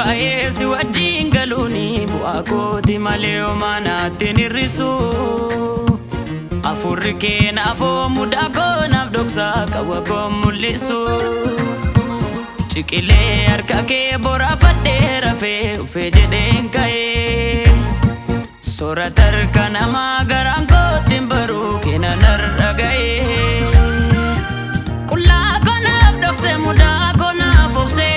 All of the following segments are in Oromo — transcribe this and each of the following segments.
baesi wajingaluni buakoti maleo mana tenirisu afurike na fo mudako na doksa kawako mulisu chikile arkake bora fadera fe ufejeden kae soratar kana magaranko timbaru kena naragae kula kona dokse mudako na fopse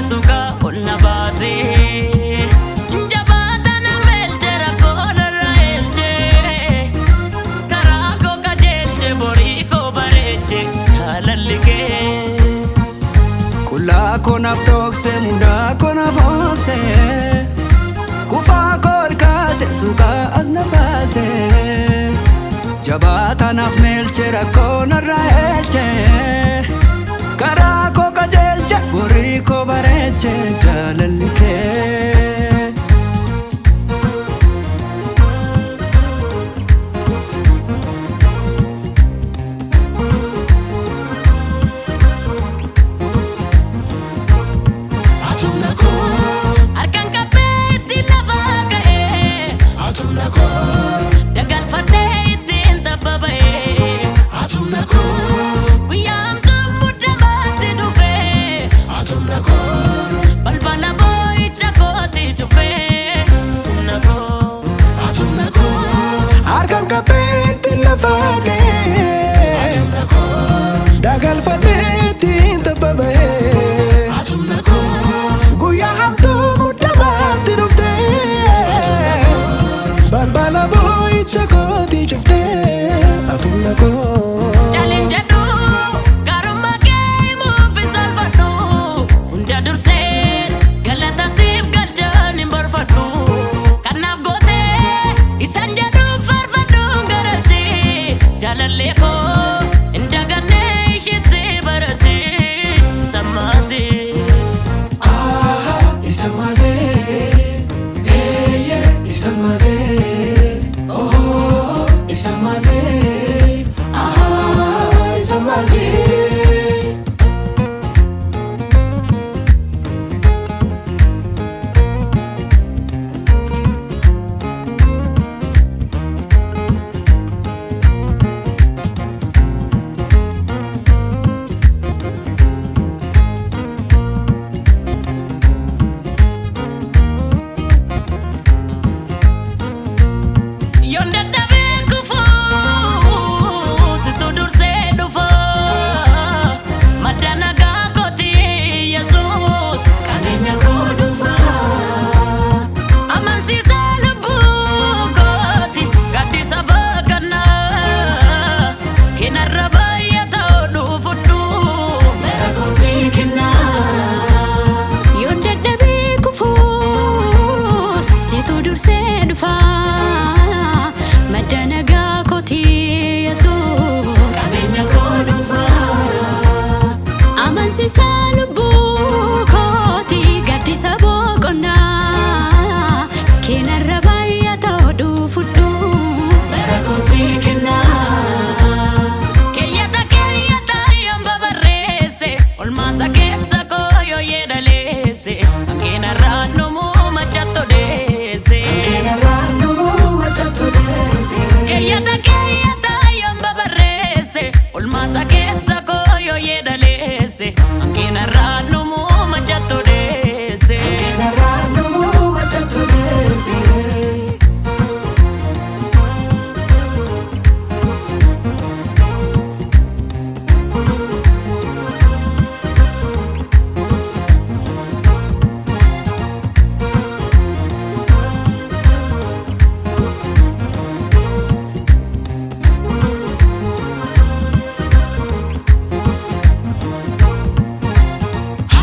suka olna base jabata na meltera kona raelche karako kajelche boriko bareche halalike kula kona dokse muda kona fopse kufa kol kase suka azna base jabata na meltera kona raelche karako kajelche boriko bareche jalalike atumnako arkan kapeti lavaga atumnako dagal fade tinta babae atumnako balbala boy chakoti chufe atumnako arkan kapeti lavaga atumnako dagal fade tinta babae atumnako guya hamtu mudamati dufte balbala boy chakoti chufte atumnako challenge do garuma game of salvado unda durse galata sif galjan barfado kanaf gote isanja do farfado garase jalaleko indagane shite barase samase isamaze isamaze oh isamaze isamaze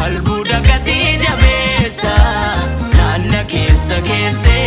albuda gati jabesa nana kesa kese